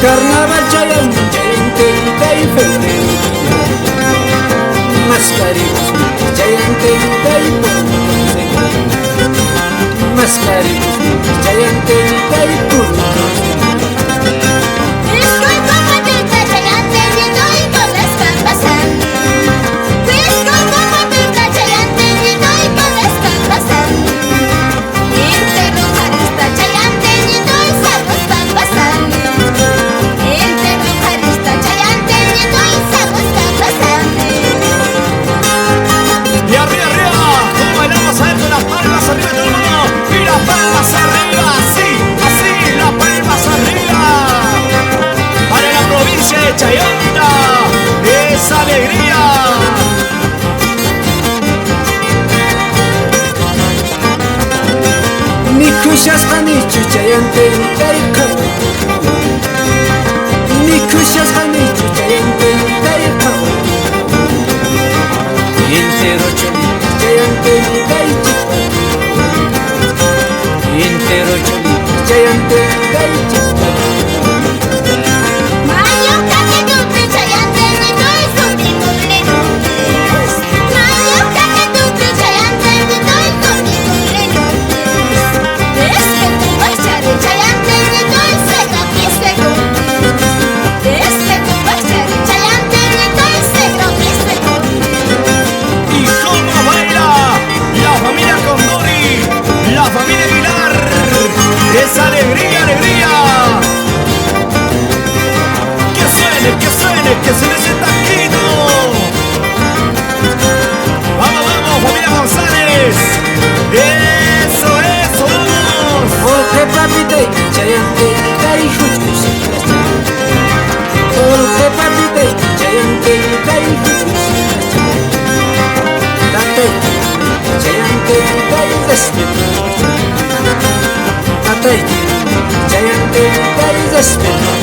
Carnaval Chayante, Chayante, febrero, mascaritas, Chayante, mascaritas, Chayante, Chayanta, esa alegría. Mi cuchas hanichu Chayante, Taikap. Mi cuchas hanichu Chayante, Taikap. Entero choli Chayante, Taikap. Entero choli Chayante, Taikap. ¡Esa alegría, alegría! ¡Que suene ese taquito! ¡Vamos, vamos, familia González! ¡Eso, eso, vamos! Olke papite, Chayante, Tay Juchus. Olke papite, Chayante, Tay Juchus. Tatay, Chayante, Tay Despit. Tatay, Chayante, Tay Despit.